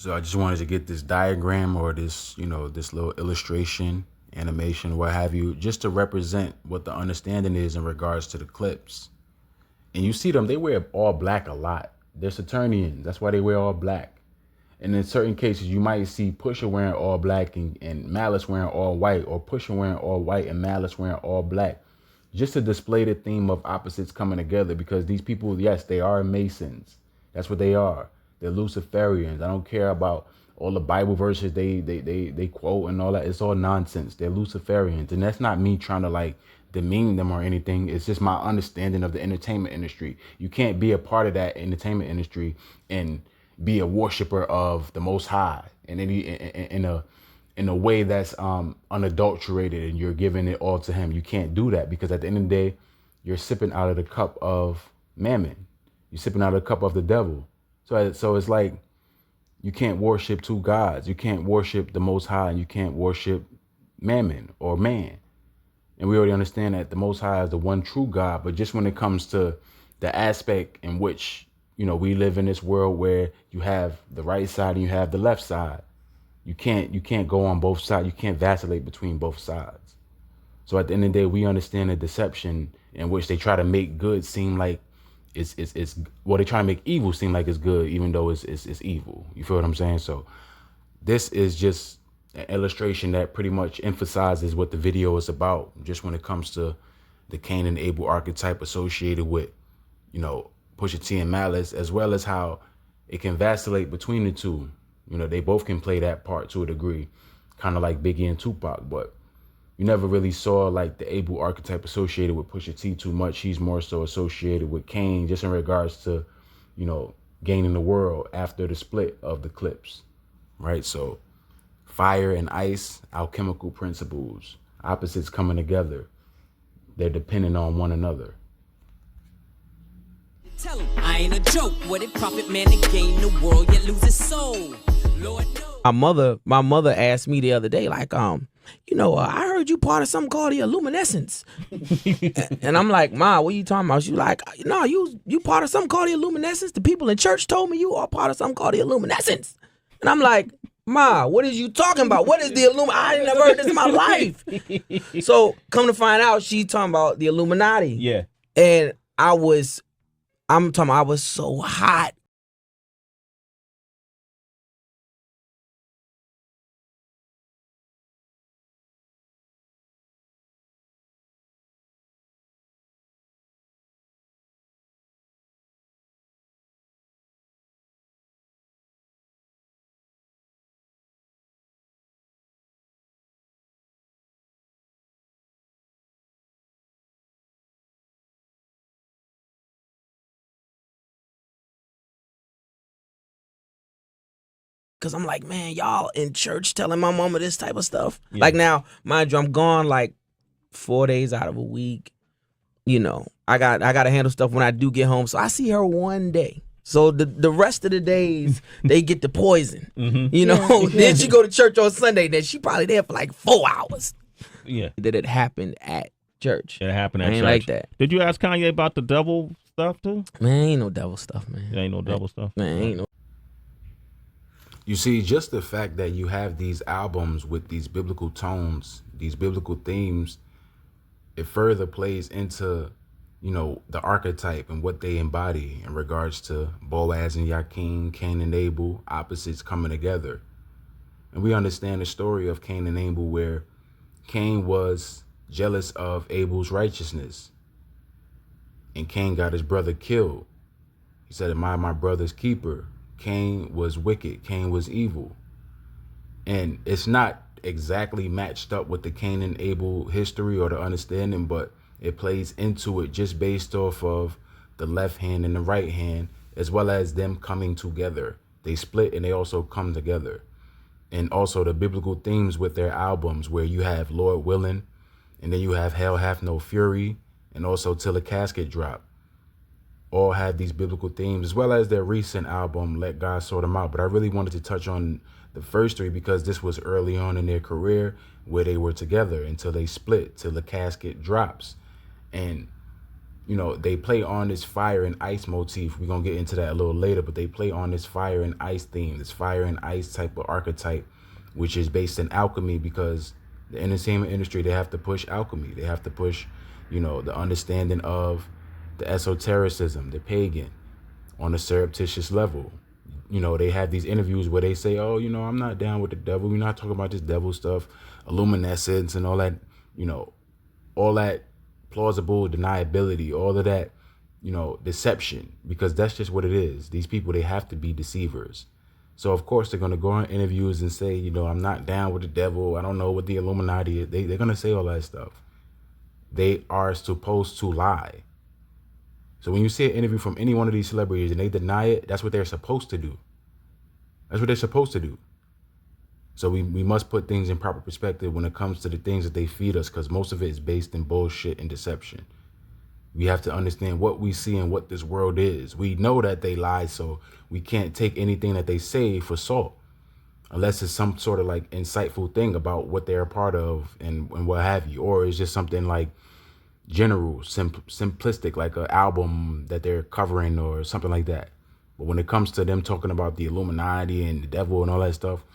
So I just wanted to get this diagram or this, this little illustration, animation, what have you, just to represent what the understanding is in regards to the Clipse. And you see them, they wear all black a lot. They're Saturnians. That's why they wear all black. And in certain cases, you might see Pusha wearing all black and Malice wearing all white, or Pusha wearing all white and Malice wearing all black, just to display the theme of opposites coming together. Because these people, yes, they are Masons. That's what they are. They're Luciferians. I don't care about all the Bible verses they quote and all that. It's all nonsense. They're Luciferians. And that's not me trying to like demean them or anything. It's just my understanding of the entertainment industry. You can't be a part of that entertainment industry and be a worshiper of the Most High in a way that's unadulterated, and you're giving it all to Him. You can't do that, because at the end of the day, you're sipping out of the cup of mammon. You're sipping out of the cup of the devil. So it's like you can't worship two gods. You can't worship the Most High, and you can't worship mammon or man. And we already understand that the Most High is the one true God. But just when it comes to the aspect in which, we live in this world where you have the right side and you have the left side, you can't go on both sides. You can't vacillate between both sides. So at the end of the day, we understand the deception in which they try to make good seem like it's they try to make evil seem like it's good, even though it's evil. You feel what I'm saying? So this is just an illustration that pretty much emphasizes what the video is about, just when it comes to the Cain and Abel archetype associated with, Pusha T and Malice, as well as how it can vacillate between the two. They both can play that part to a degree, kind of like Biggie and Tupac, but you never really saw like the Abel archetype associated with Pusha T too much. He's more so associated with Cain, just in regards to, gaining the world after the split of the Clipse, right? So fire and ice, alchemical principles, opposites coming together. They're dependent on one another. Tell him I ain't a joke. What it profit man to gain the world yet lose his soul? Lord knows. My mother asked me the other day, like, I heard you part of something called the Illuminescence. And I'm like, Ma, what are you talking about? She like, no, you part of something called the Illuminescence? The people in church told me you are part of something called the Illuminescence. And I'm like, Ma, what is you talking about? What is the I ain't never heard this in my life. So come to find out, she talking about the Illuminati. Yeah. And I was so hot. Cause I'm like, man, y'all in church telling my mama this type of stuff. Yeah. Like now, mind you, I'm gone like 4 days out of a week. I gotta handle stuff when I do get home. So I see her one day. So the rest of the days they get the poison. Mm-hmm. Then she go to church on Sunday. Then she probably there for like 4 hours. Yeah. That it happened at church. It happened at church. Ain't like that. Did you ask Kanye about the devil stuff too? Man, ain't no devil stuff, man. There ain't no devil stuff. Man, ain't no. You see, just the fact that you have these albums with these biblical tones, these biblical themes, it further plays into, the archetype and what they embody in regards to Boaz and Jachin, Cain and Abel, opposites coming together. And we understand the story of Cain and Abel, where Cain was jealous of Abel's righteousness, and Cain got his brother killed. He said, "Am I my brother's keeper?" Cain was wicked. Cain was evil. And it's not exactly matched up with the Cain and Abel history or the understanding, but it plays into it just based off of the left hand and the right hand, as well as them coming together. They split and they also come together. And also the biblical themes with their albums, where you have Lord Willing, and then you have Hell Hath No Fury, and also Till the Casket Drop. All have these biblical themes, as well as their recent album, Let God Sort Them Out. But I really wanted to touch on the first three because this was early on in their career where they were together until they split, till the casket drops. And you know, they play on this fire and ice motif. We're gonna get into that a little later, but they play on this fire and ice theme, this fire and ice type of archetype, which is based in alchemy, because the entertainment industry, they have to push alchemy. They have to push, you know, the understanding of the esotericism, the pagan, on a surreptitious level. You know, they have these interviews where they say, oh, you know, I'm not down with the devil. We're not talking about this devil stuff, luminescence and all that, you know, all that plausible deniability, all of that, you know, deception, because that's just what it is. These people, they have to be deceivers. So of course they're gonna go on interviews and say, you know, I'm not down with the devil. I don't know what the Illuminati is. They're gonna say all that stuff. They are supposed to lie. So when you see an interview from any one of these celebrities and they deny it, that's what they're supposed to do. That's what they're supposed to do. So we must put things in proper perspective when it comes to the things that they feed us, because most of it is based in bullshit and deception. We have to understand what we see and what this world is. We know that they lie, so we can't take anything that they say for salt, unless it's some sort of like insightful thing about what they're a part of and what have you, or it's just something like general, simplistic, like an album that they're covering or something like that. But when it comes to them talking about the Illuminati and the devil and all that stuff,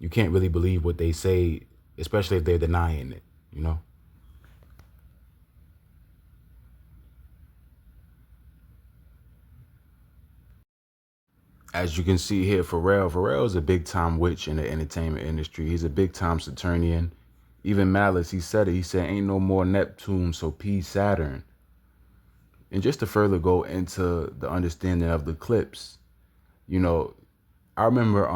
you can't really believe what they say, especially if they're denying it, you know? As you can see here, Pharrell is a big time witch in the entertainment industry. He's a big time Saturnian. Even Malice, he said it. He said, ain't no more Neptune, so peace Saturn. And just to further go into the understanding of the Clipse, you know, I remember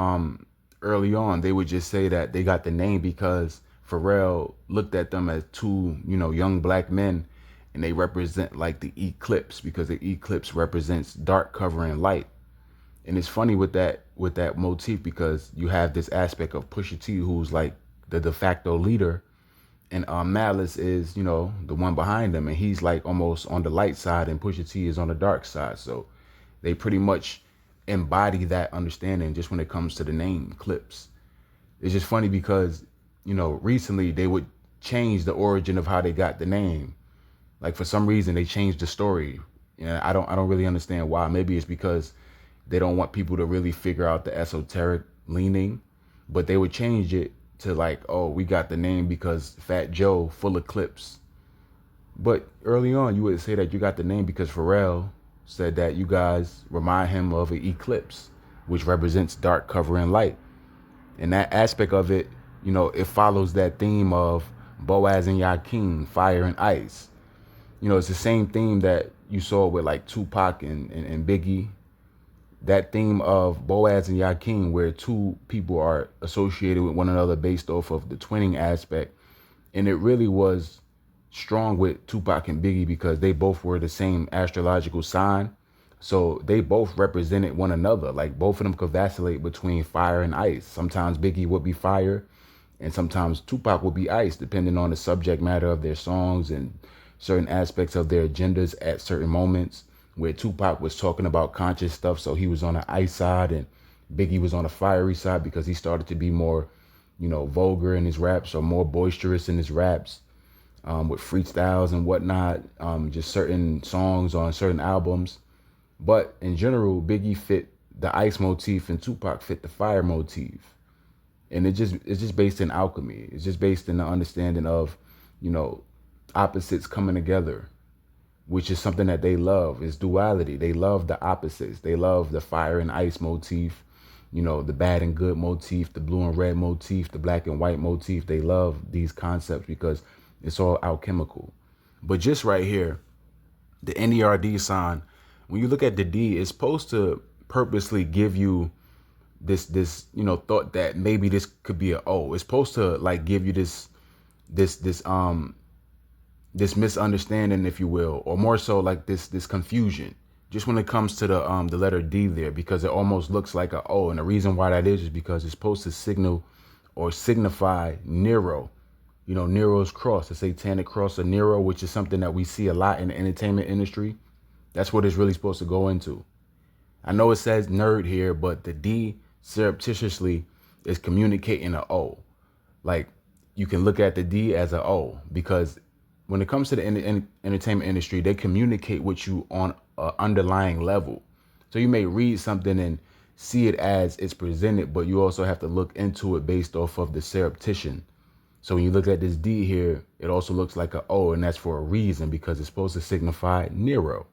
early on, they would just say that they got the name because Pharrell looked at them as two, you know, young black men, and they represent like the eclipse, because the eclipse represents dark covering light. And it's funny with that motif, because you have this aspect of Pusha T, who's like the de facto leader, and Malice is, you know, the one behind him, and he's like almost on the light side, and Pusha T is on the dark side. So they pretty much embody that understanding just when it comes to the name Clipse. It's just funny because, you know, recently they would change the origin of how they got the name. Like for some reason they changed the story. And I don't really understand why. Maybe it's because they don't want people to really figure out the esoteric leaning, but they would change it to like, oh, we got the name because Fat Joe full of clips. But early on, you would say that you got the name because Pharrell said that you guys remind him of an eclipse, which represents dark covering light. And that aspect of it, you know, it follows that theme of Boaz and Jachin, fire and ice. You know, it's the same theme that you saw with like Tupac and Biggie. That theme of Boaz and Jachin, where two people are associated with one another based off of the twinning aspect. And it really was strong with Tupac and Biggie because they both were the same astrological sign. So they both represented one another. Like both of them could vacillate between fire and ice. Sometimes Biggie would be fire and sometimes Tupac would be ice, depending on the subject matter of their songs and certain aspects of their agendas at certain moments, where Tupac was talking about conscious stuff, so he was on the ice side, and Biggie was on the fiery side because he started to be more, you know, vulgar in his raps or more boisterous in his raps, with freestyles and whatnot, just certain songs on certain albums. But in general, Biggie fit the ice motif and Tupac fit the fire motif. And it's just based in alchemy. It's just based in the understanding of, you know, opposites coming together, which is something that they love, is duality. They love the opposites. They love the fire and ice motif, you know, the bad and good motif, the blue and red motif, the black and white motif. They love these concepts because it's all alchemical. But just right here, the NERD sign, when you look at the D, it's supposed to purposely give you this you know, thought that maybe this could be a O. It's supposed to like give you this misunderstanding, if you will, or more so like this confusion, just when it comes to the letter D there, because it almost looks like a O. And the reason why that is because it's supposed to signal or signify Nero, you know, Nero's cross, the satanic cross of Nero, which is something that we see a lot in the entertainment industry. That's what it's really supposed to go into. I know it says nerd here, but the D surreptitiously is communicating a O. Like you can look at the D as a O because when it comes to the entertainment industry, they communicate with you on an underlying level. So you may read something and see it as it's presented, but you also have to look into it based off of the surreptition. So when you look at this D here, it also looks like a O, and that's for a reason, because it's supposed to signify Nero.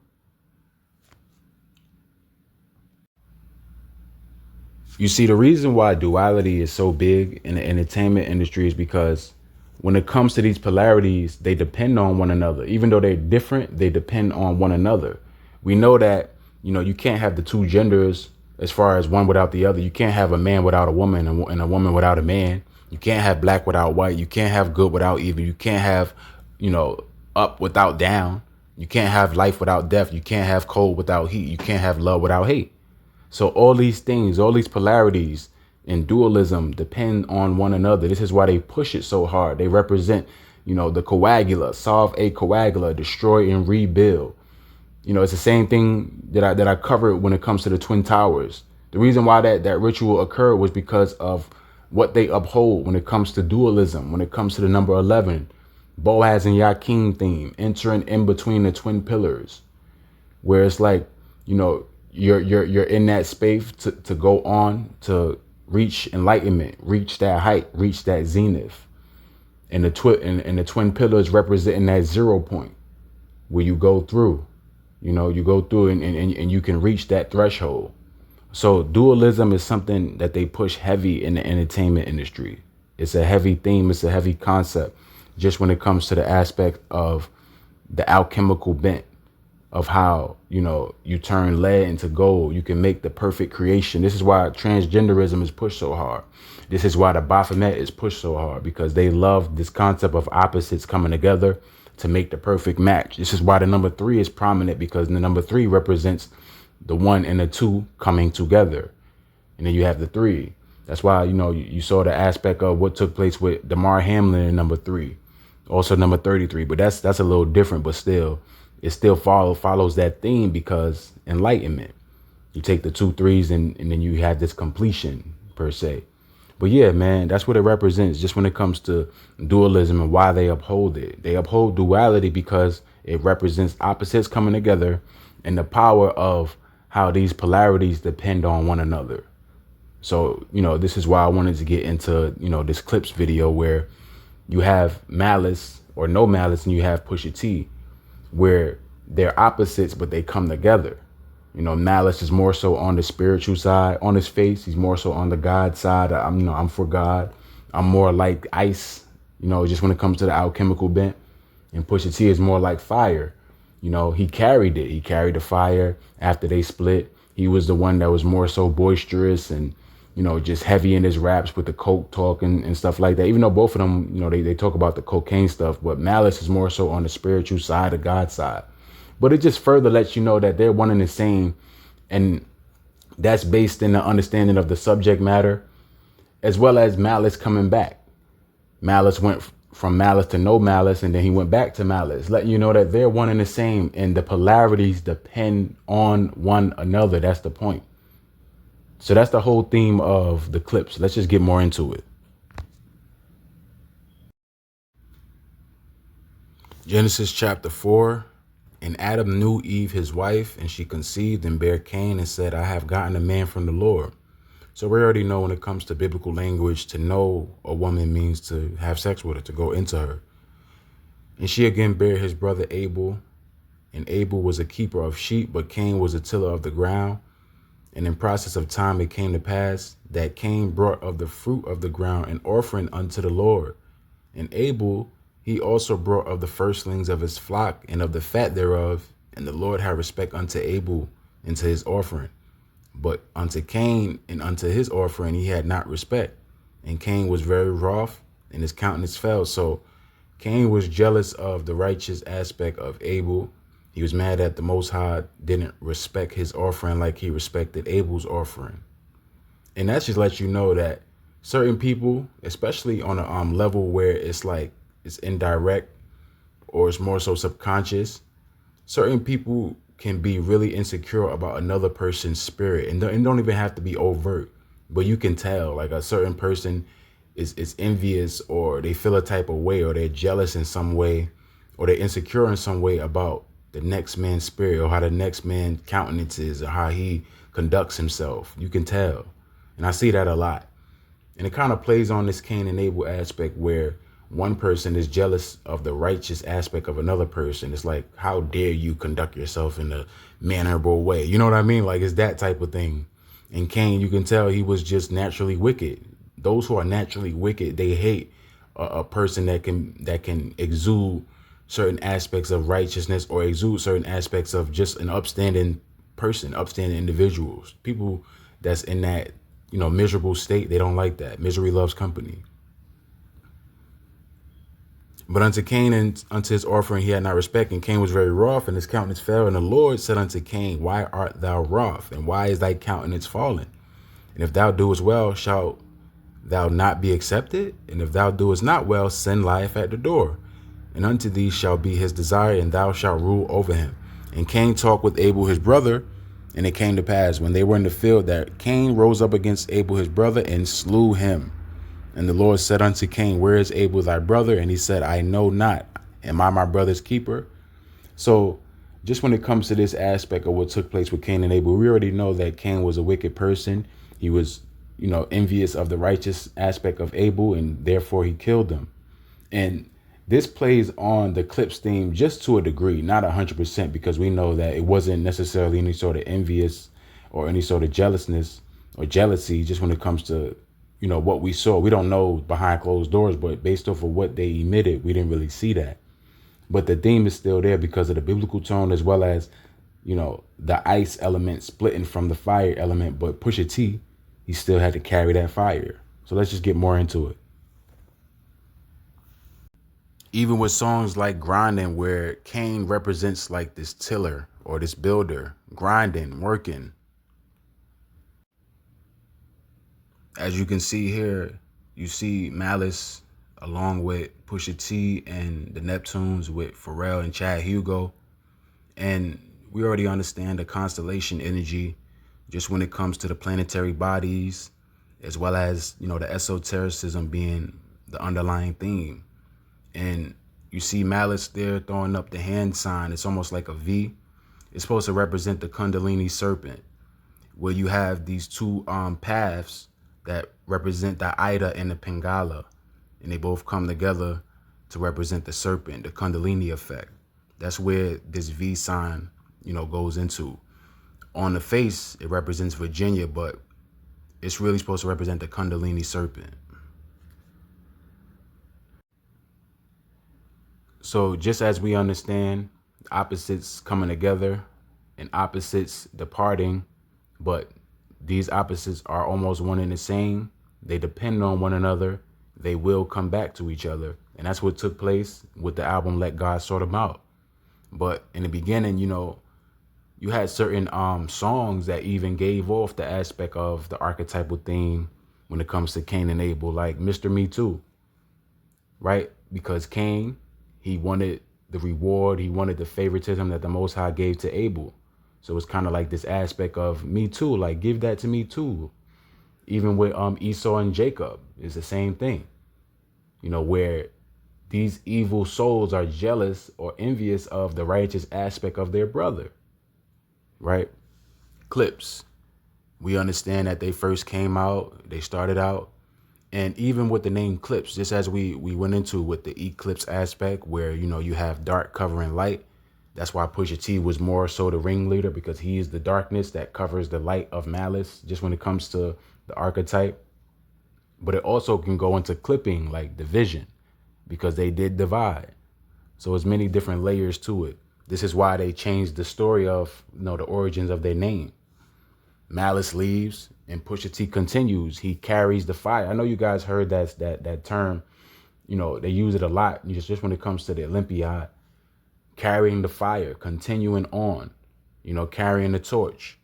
You see, the reason why duality is so big in the entertainment industry is because when it comes to these polarities, they depend on one another. Even though they're different, they depend on one another. We know that, you can't have the two genders as far as one without the other. You can't have a man without a woman and a woman without a man. You can't have black without white. You can't have good without evil. You can't have, up without down. You can't have life without death. You can't have cold without heat. You can't have love without hate. So all these things, all these polarities and dualism depend on one another. This is why they push it so hard. They represent, the coagula, solve a coagula, destroy and rebuild. It's the same thing that I covered when it comes to the Twin Towers. The reason why that ritual occurred was because of what they uphold when it comes to dualism, when it comes to the number 11, Boaz and Jachin theme, entering in between the twin pillars, where it's like, you're in that space to go on to reach enlightenment, reach that height, reach that zenith. And the twin pillars representing that 0 point where you go through. You go through and you can reach that threshold. So dualism is something that they push heavy in the entertainment industry. It's a heavy theme. It's a heavy concept, just when it comes to the aspect of the alchemical bent of how, you turn lead into gold. You can make the perfect creation. This is why transgenderism is pushed so hard. This is why the Baphomet is pushed so hard, because they love this concept of opposites coming together to make the perfect match. This is why the number 3 is prominent, because the number 3 represents the 1 and the 2 coming together. And then you have the 3. That's why, you saw the aspect of what took place with Damar Hamlin in number 3. Also number 33. But that's a little different, but still, it still follows that theme, because enlightenment. You take the 2 3s and then you have this completion per se. But yeah, man, that's what it represents, just when it comes to dualism and why they uphold it. They uphold duality because it represents opposites coming together and the power of how these polarities depend on one another. So, this is why I wanted to get into, this Clipse video where you have Malice or No Malice and you have Pusha T, where they're opposites, but they come together. Malice is more so on the spiritual side. On his face, he's more so on the God side. I'm for God. I'm more like ice, just when it comes to the alchemical bent. And Pusha T is more like fire. He carried it. He carried the fire after they split. He was the one that was more so boisterous and, just heavy in his raps with the coke talk and stuff like that. Even though both of them, they talk about the cocaine stuff, but Malice is more so on the spiritual side, the God side. But it just further lets you know that they're one and the same. And that's based in the understanding of the subject matter, as well as Malice coming back. Malice went from Malice to No Malice, and then he went back to Malice, letting you know that they're one and the same. And the polarities depend on one another. That's the point. So that's the whole theme of the Clipse. Let's just get more into it. Genesis chapter 4. And Adam knew Eve, his wife, and she conceived and bare Cain and said, I have gotten a man from the Lord. So we already know when it comes to biblical language, to know a woman means to have sex with her, to go into her. And she again bare his brother Abel. And Abel was a keeper of sheep, but Cain was a tiller of the ground. And in process of time it came to pass that Cain brought of the fruit of the ground an offering unto the Lord. And Abel, he also brought of the firstlings of his flock and of the fat thereof. And the Lord had respect unto Abel and to his offering. But unto Cain and unto his offering he had not respect. And Cain was very wroth, and his countenance fell. So Cain was jealous of the righteous aspect of Abel. He was mad that the Most High didn't respect his offering like he respected Abel's offering. And that just lets you know that certain people, especially on a level where it's like it's indirect or it's more so subconscious, certain people can be really insecure about another person's spirit, and don't even have to be overt, but you can tell like a certain person is envious, or they feel a type of way, or they're jealous in some way, or they're insecure in some way about the next man's spirit or how the next man countenance is or how he conducts himself. You can tell. And I see that a lot. And it kind of plays on this Cain and Abel aspect where one person is jealous of the righteous aspect of another person. It's like, how dare you conduct yourself in a mannerable way? You know what I mean? Like, it's that type of thing. And Cain, you can tell he was just naturally wicked. Those who are naturally wicked, they hate a person that can exude certain aspects of righteousness or exude certain aspects of just an upstanding person, upstanding individuals. People that's in that, miserable state, they don't like that. Misery loves company. But unto Cain and unto his offering he had not respect, and Cain was very wroth, and his countenance fell. And the Lord said unto Cain, why art thou wroth, and why is thy countenance fallen? And if thou doest well, shalt thou not be accepted? And if thou doest not well, sin lieth at the door. And unto thee shall be his desire, and thou shalt rule over him. And Cain talked with Abel his brother, and it came to pass, when they were in the field, that Cain rose up against Abel his brother, and slew him. And the Lord said unto Cain, where is Abel thy brother? And he said, I know not. Am I my brother's keeper? So just when it comes to this aspect of what took place with Cain and Abel, we already know that Cain was a wicked person. He was, envious of the righteous aspect of Abel, and therefore he killed him. And this plays on the Clipse theme just to a degree, not 100%, because we know that it wasn't necessarily any sort of envious or any sort of jealousness or jealousy. Just when it comes to, what we saw, we don't know behind closed doors, but based off of what they emitted, we didn't really see that. But the theme is still there because of the biblical tone, as well as, the ice element splitting from the fire element. But Pusha T, he still had to carry that fire. So let's just get more into it. Even with songs like Grinding, where Cain represents like this tiller or this builder, grinding, working. As you can see here, you see Malice along with Pusha T and the Neptunes with Pharrell and Chad Hugo. And we already understand the constellation energy just when it comes to the planetary bodies, as well as, the esotericism being the underlying theme. And you see Malice there throwing up the hand sign. It's almost like a V. It's supposed to represent the Kundalini serpent, where you have these two paths that represent the Ida and the Pingala. And they both come together to represent the serpent, the Kundalini effect. That's where this V sign, goes into. On the face, it represents Virginia, but it's really supposed to represent the Kundalini serpent. So just as we understand opposites coming together and opposites departing, but these opposites are almost one and the same. They depend on one another. They will come back to each other. And that's what took place with the album Let God Sort Them Out. But in the beginning, you had certain songs that even gave off the aspect of the archetypal theme when it comes to Cain and Abel, like Mr. Me Too, right? Because Cain, he wanted the reward. He wanted the favoritism that the Most High gave to Abel. So it's kind of like this aspect of me too, like give that to me too. Even with Esau and Jacob, it's the same thing, where these evil souls are jealous or envious of the righteous aspect of their brother, right? Clipse, we understand that they first came out, they started out. And even with the name Clipse, just as we went into with the eclipse aspect where, you have dark covering light. That's why Pusha T was more so the ringleader, because he is the darkness that covers the light of Malice, just when it comes to the archetype. But it also can go into clipping, like division, because they did divide. So there's many different layers to it. This is why they changed the story of, the origins of their name. Malice leaves and Pusha T continues. He carries the fire. I know you guys heard that term. They use it a lot, just when it comes to the Olympiad. Carrying the fire, continuing on, carrying the torch.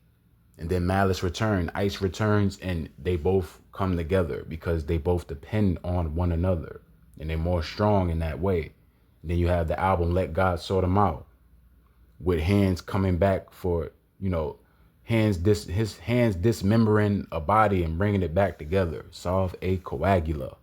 And then Malice returns, Ice returns, and they both come together because they both depend on one another. And they're more strong in that way. And then you have the album Let God Sort Them Out, with hands coming back for, his hands dismembering a body and bringing it back together. Solve a coagula.